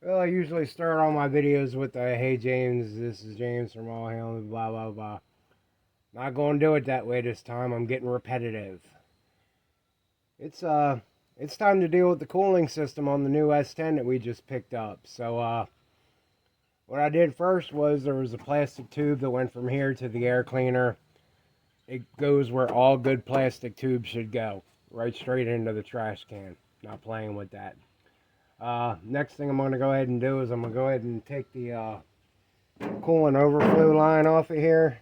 Well, I usually start all my videos with the "Hey James, this is James from All Hail," blah blah blah. Not going to do it that way this time. I'm getting repetitive. It's uh, it's time to deal with the cooling system on the new S10 that we just picked up. What I did first was there was a plastic tube that went from here to the air cleaner. It goes where all good plastic tubes should go, right straight into the trash can. Not playing with that. Next thing I'm going to go ahead and do is I'm going to go ahead and take the coolant overflow line off of here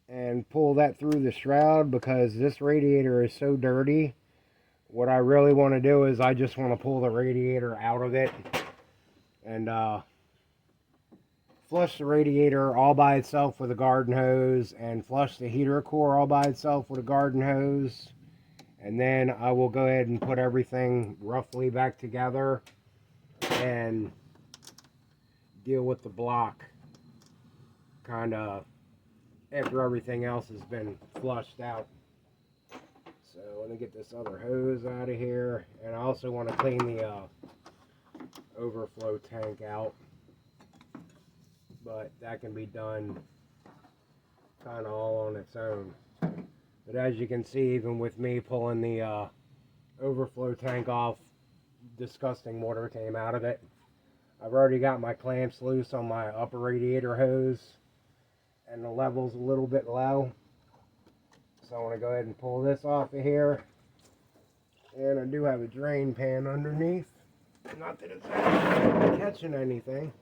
and pull that through the shroud because this radiator is so dirty. What I really want to do is I just want to pull the radiator out of it and flush the radiator all by itself with a garden hose and flush the heater core all by itself with a garden hose. And then I will go ahead and put everything roughly back together and deal with the block kind of after everything else has been flushed out. So let me get this other hose out of here, and I also want to clean the overflow tank out, but that can be done kind of all on its own. But as you can see, even with me pulling the overflow tank off, disgusting water came out of it. I've already got my clamps loose on my upper radiator hose, and the level's a little bit low. So I want to go ahead and pull this off of here. And I do have a drain pan underneath. Not that it's actually catching anything,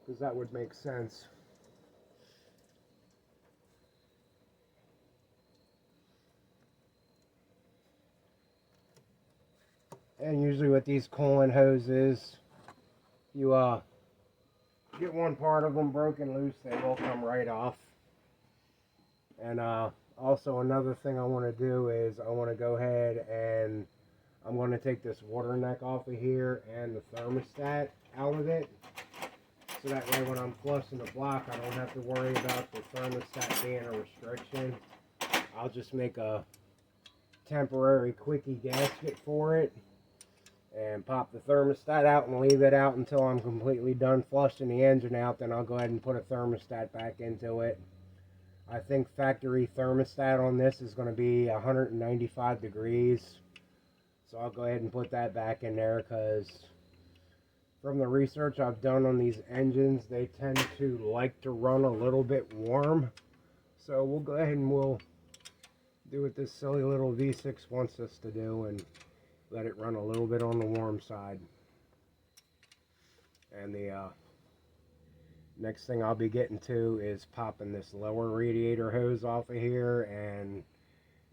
because that would make sense. And usually with these coolant hoses, you get one part of them broken loose, they will come right off. And also another thing I want to do is I want to go ahead and I'm going to take this water neck off of here and the thermostat out of it. So that way when I'm flushing the block, I don't have to worry about the thermostat being a restriction. I'll just make a temporary quickie gasket for it and pop the thermostat out and leave it out until I'm completely done flushing the engine out. Then I'll go ahead and put a thermostat back into it. I think factory thermostat on this is going to be 195 degrees. So I'll go ahead and put that back in there because from the research I've done on these engines, they tend to like to run a little bit warm. So we'll go ahead and we'll do what this silly little V6 wants us to do and let it run a little bit on the warm side. And the next thing I'll be getting to is popping this lower radiator hose off of here and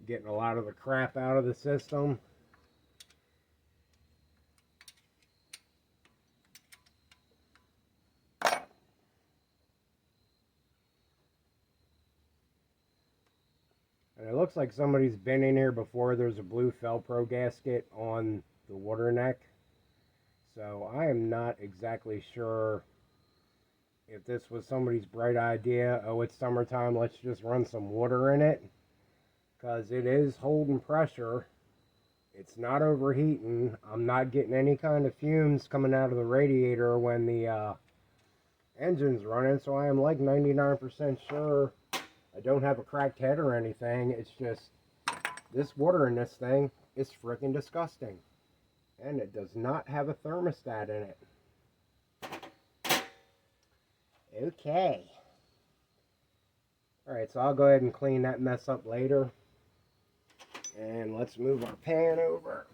getting a lot of the crap out of the system. And it looks like somebody's been in here before. There's a blue Velcro gasket on the water neck. So I am not exactly sure if this was somebody's bright idea. Oh, it's summertime, let's just run some water in it. Because it is holding pressure. It's not overheating. I'm not getting any kind of fumes coming out of the radiator when the engine's running. So I am like 99% sure I don't have a cracked head or anything. It's just this water in this thing is freaking disgusting. And it does not have a thermostat in it. Okay. Alright, so I'll go ahead and clean that mess up later. And let's move our pan over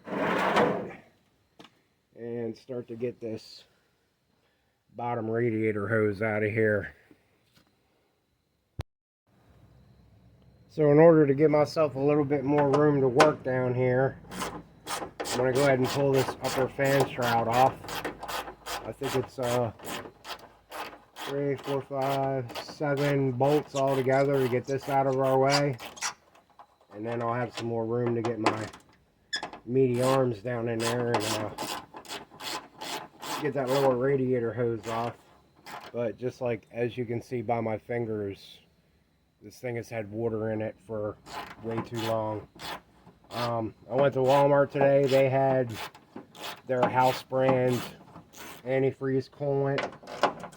and start to get this bottom radiator hose out of here. So in order to give myself a little bit more room to work down here, I'm going to go ahead and pull this upper fan shroud off. I think it's 3, 4, 5, 7 bolts all together to get this out of our way. And then I'll have some more room to get my meaty arms down in there and get that lower radiator hose off. But just like as you can see by my fingers, this thing has had water in it for way too long. I went to Walmart today. They their house brand antifreeze coolant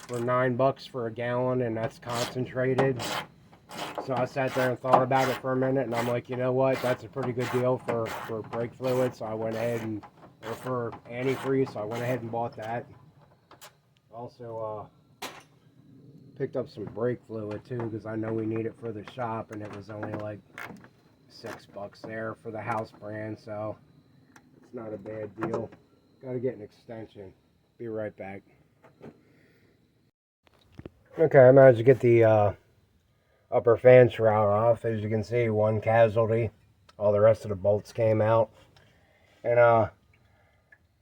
for $9 for a gallon, and that's concentrated. So I sat there and thought about it for a minute, and I'm like, you know what, that's a pretty good deal for brake fluid. So I went ahead and, or for antifreeze, so I went ahead and bought that. Also picked up some brake fluid too, because I know we need it for the shop, and it was only like $6 there for the house brand, so it's not a bad deal. Gotta get an extension. Be right back. Okay, I managed to get the upper fan shroud off. As you can see, one casualty. All the rest of the bolts came out. And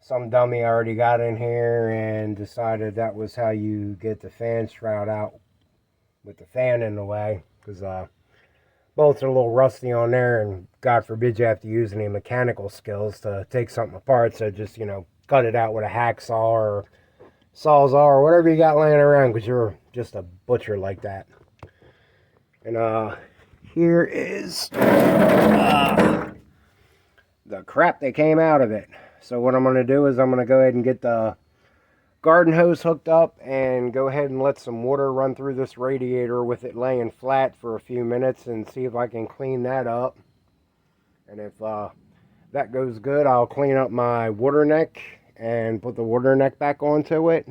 some dummy already got in here and decided that was how you get the fan shroud out with the fan in the way, because bolts are a little rusty on there, and God forbid you have to use any mechanical skills to take something apart. So just, you know, cut it out with a hacksaw or sawzall or whatever you got laying around, because you're just a butcher like that. And here is the crap that came out of it. So what I'm going to do is I'm going to go ahead and get the garden hose hooked up and go ahead and let some water run through this radiator with it laying flat for a few minutes, and see if I can clean that up. And if that goes good, I'll clean up my water neck and put the water neck back onto it,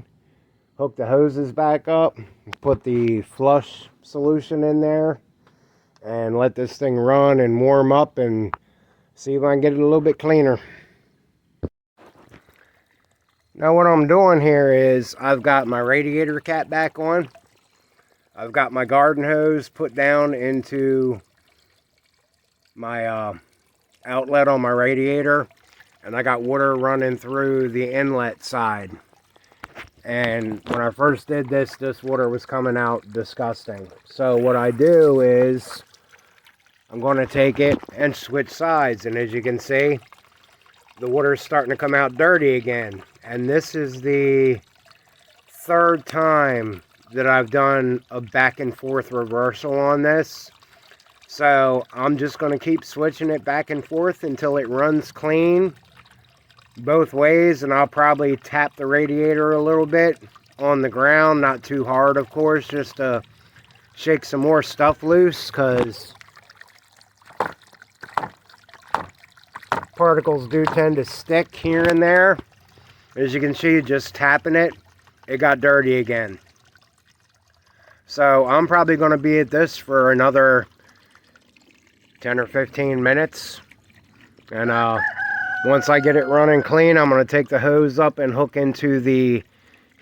hook the hoses back up, put the flush solution in there, and let this thing run and warm up and see if I can get it a little bit cleaner. Now what I'm doing here is I've got my radiator cap back on. I've got my garden hose put down into my outlet on my radiator, and I got water running through the inlet side. And when I first did this, this water was coming out disgusting. So what I do is I'm going to take it and switch sides, and as you can see, the water's starting to come out dirty again. And this is the third time that I've done a back and forth reversal on this. So I'm just going to keep switching it back and forth until it runs clean both ways. And I'll probably tap the radiator a little bit on the ground, not too hard of course, just to shake some more stuff loose, because particles do tend to stick here and there. As you can see, just tapping it, it got dirty again. So I'm probably going to be at this for another 10 or 15 minutes. And once I get it running clean, I'm going to take the hose up and hook into the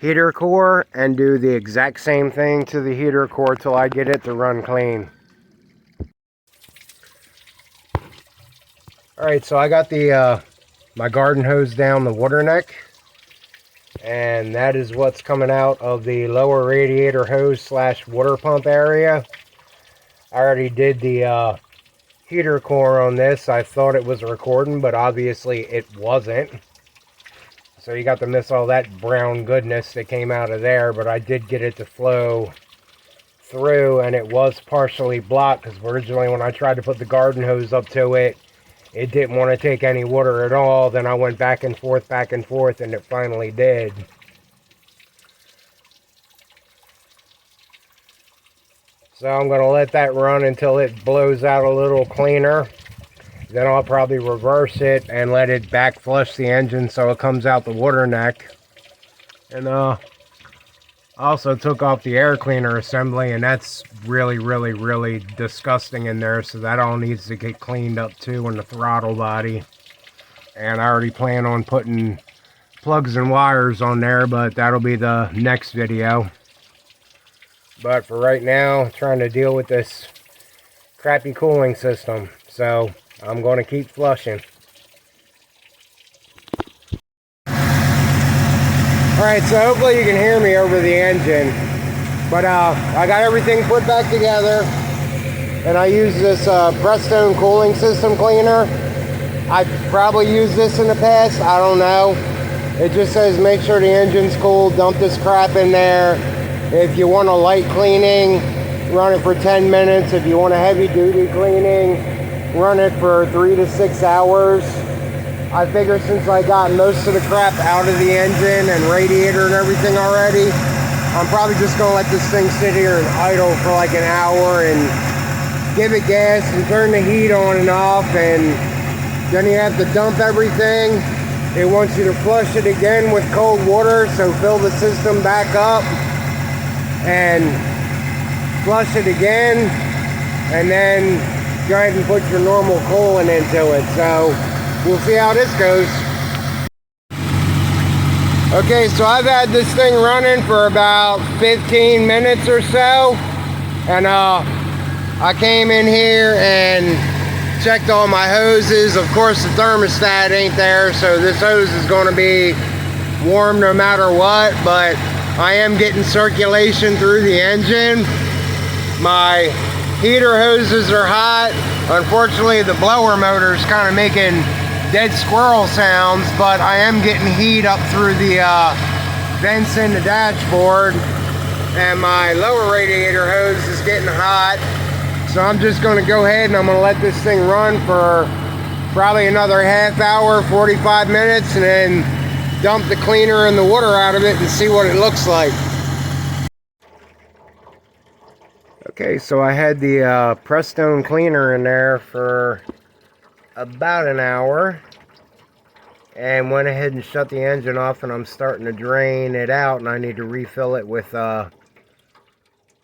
heater core and do the exact same thing to the heater core till I get it to run clean. Alright, so I got the my garden hose down the water neck, and that is what's coming out of the lower radiator hose slash water pump area. I already did the heater core on this. I thought it was recording, but obviously it wasn't. So you got to miss all that brown goodness that came out of there, but I did get it to flow through, and it was partially blocked, because originally when I tried to put the garden hose up to it, it didn't want to take any water at all. Then I went back and forth, and it finally did. So I'm going to let that run until it blows out a little cleaner. Then I'll probably reverse it and let it back flush the engine so it comes out the water neck. And I also took off the air cleaner assembly, and that's really disgusting in there. So that all needs to get cleaned up too in the throttle body. And I already plan on putting plugs and wires on there, but that'll be the next video. But for right now, trying to deal with this crappy cooling system. So I'm going to keep flushing. Alright, so hopefully you can hear me over the engine. But I got everything put back together. And I use this Prestone Cooling System Cleaner. I've probably used this in the past, I don't know. It just says make sure the engine's cool, dump this crap in there. If you want a light cleaning, run it for 10 minutes. If you want a heavy duty cleaning, run it for 3 to 6 hours. I figure since I got most of the crap out of the engine and radiator and everything already, I'm probably just gonna let this thing sit here and idle for like an hour and give it gas and turn the heat on and off, and then you have to dump everything. It wants you to flush it again with cold water, so fill the system back up and flush it again, and then go ahead and put your normal coolant into it. So we'll see how this goes. Okay, so I've had this thing running for about 15 minutes or so, and I came in here and checked all my hoses. Of course, the thermostat ain't there, so this hose is going to be warm no matter what, but I am getting circulation through the engine. My heater hoses are hot. Unfortunately, the blower motor is kind of making dead squirrel sounds, but I am getting heat up through the vents in the dashboard, and my lower radiator hose is getting hot. So I'm just going to go ahead and I'm going to let this thing run for probably another half hour, 45 minutes, and then dump the cleaner and the water out of it and see what it looks like. Okay, so I had the Prestone cleaner in there for about an hour and went ahead and shut the engine off, and I'm starting to drain it out, and I need to refill it with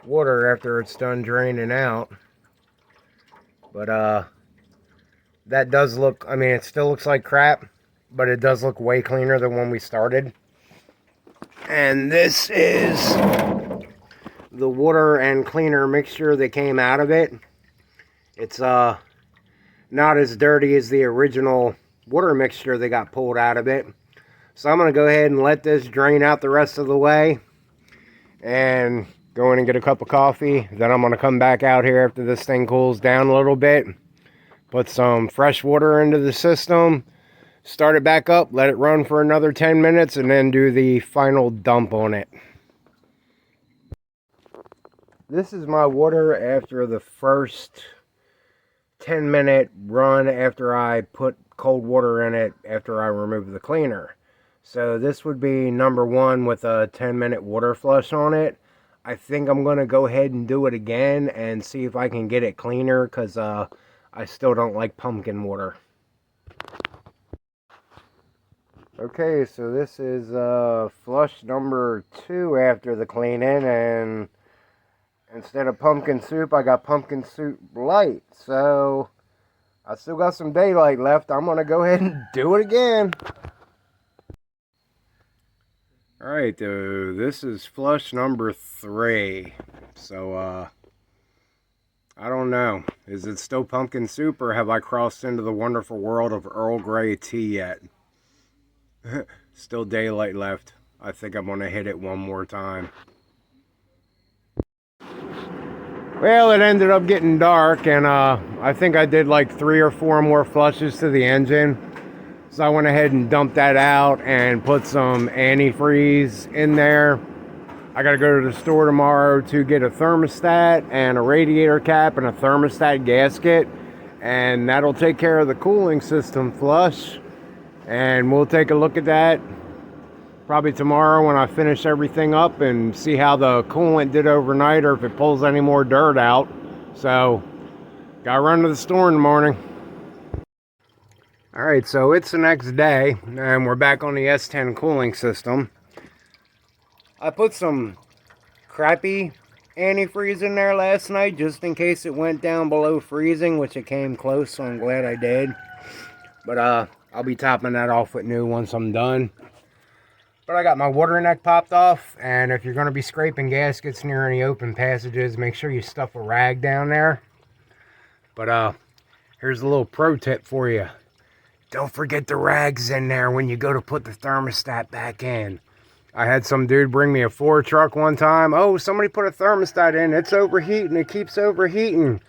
water after it's done draining out. But that does look, I mean, it still looks like crap, but it does look way cleaner than when we started. And this is the water and cleaner mixture that came out of it. It's not as dirty as the original water mixture that got pulled out of it. So I'm going to go ahead and let this drain out the rest of the way and go in and get a cup of coffee. Then I'm going to come back out here after this thing cools down a little bit, put some fresh water into the system, start it back up, let it run for another 10 minutes, and then do the final dump on it. This is my water after the first 10-minute run after I put cold water in it after I removed the cleaner. So this would be number one with a 10-minute water flush on it. I think I'm going to go ahead and do it again and see if I can get it cleaner, because I still don't like pumpkin water. Okay, so this is flush number 2 after the cleaning, and instead of pumpkin soup, I got pumpkin soup light. So I still got some daylight left. I'm going to go ahead and do it again. Alright, this is flush number 3. So, I don't know. Is it still pumpkin soup, or have I crossed into the wonderful world of Earl Grey tea yet? Still daylight left. I think I'm going to hit it one more time. Well, it ended up getting dark, and I think I did like 3 or 4 more flushes to the engine. So I went ahead and dumped that out and put some antifreeze in there. I got to go to the store tomorrow to get a thermostat and a radiator cap and a thermostat gasket, and that'll take care of the cooling system flush. And we'll take a look at that probably tomorrow when I finish everything up and see how the coolant did overnight, or if it pulls any more dirt out. So gotta run to the store in the morning. Alright, so it's the next day, and we're back on the S10 cooling system. I put some crappy antifreeze in there last night, just in case it went down below freezing, which it came close, so I'm glad I did. But I'll be topping that off with new once I'm done. But I got my water neck popped off, and if you're going to be scraping gaskets near any open passages, make sure you stuff a rag down there. But here's a little pro tip for you. Don't forget the rags in there when you go to put the thermostat back in. I had some dude bring me a Ford truck one time. Oh, somebody put a thermostat in. It's overheating. It keeps overheating.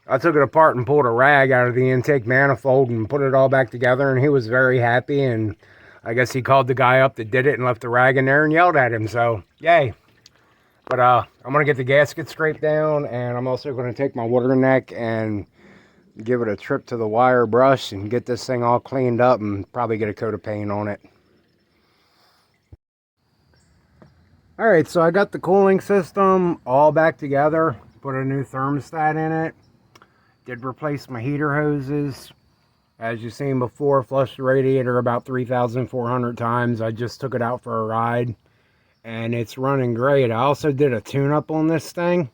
I took it apart and pulled a rag out of the intake manifold and put it all back together, and he was very happy. And I guess he called the guy up that did it and left the rag in there and yelled at him. So, yay. But I'm going to get the gasket scraped down, and I'm also going to take my water neck and give it a trip to the wire brush and get this thing all cleaned up and probably get a coat of paint on it. Alright, so I got the cooling system all back together, put a new thermostat in it, did replace my heater hoses. As you've seen before, flushed the radiator about 3,400 times. I just took it out for a ride and it's running great. I also did a tune-up on this thing.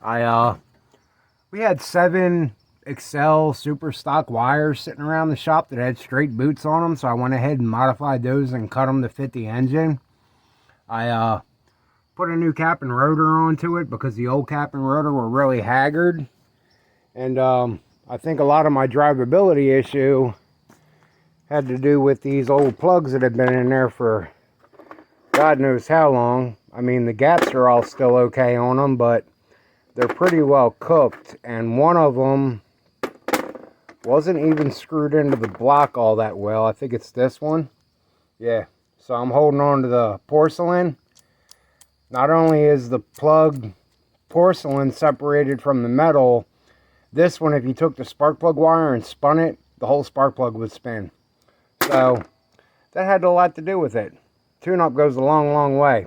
We had 7 Excel super stock wires sitting around the shop that had straight boots on them, so I went ahead and modified those and cut them to fit the engine. I put a new cap and rotor onto it because the old cap and rotor were really haggard. And I think a lot of my drivability issue had to do with these old plugs that have been in there for God knows how long. I mean, the gaps are all still okay on them, but they're pretty well cooked. And one of them wasn't even screwed into the block all that well. I think it's this one. Yeah, so I'm holding on to the porcelain. Not only is the plug porcelain separated from the metal, this one, if you took the spark plug wire and spun it, the whole spark plug would spin. So that had a lot to do with it. Tune-up goes a long, long way.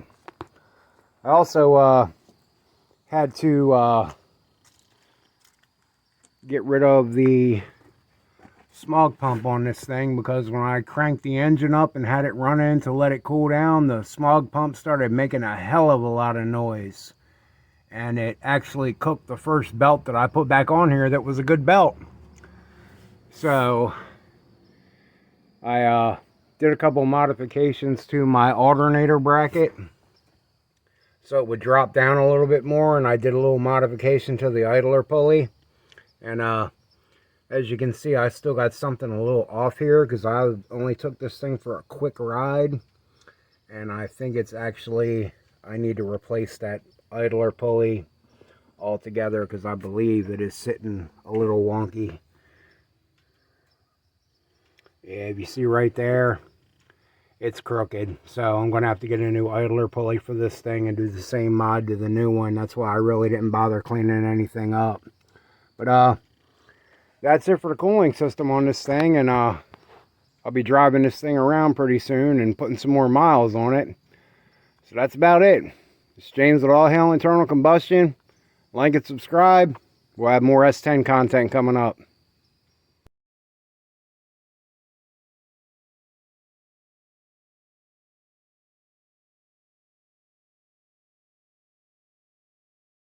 I also had to get rid of the smog pump on this thing because when I cranked the engine up and had it running to let it cool down, the smog pump started making a hell of a lot of noise. And it actually cooked the first belt that I put back on here that was a good belt. So I did a couple modifications to my alternator bracket so it would drop down a little bit more, and I did a little modification to the idler pulley. And as you can see, I still got something a little off here because I only took this thing for a quick ride, and I think it's actually, I need to replace that idler pulley altogether because I believe it is sitting a little wonky. Yeah, if you see right there, it's crooked. So I'm going to have to get a new idler pulley for this thing and do the same mod to the new one. That's why I really didn't bother cleaning anything up. But that's it for the cooling system on this thing, and I'll be driving this thing around pretty soon and putting some more miles on it. So that's about it. It's James with All Hail Internal Combustion. Like and subscribe. We'll have more S10 content coming up.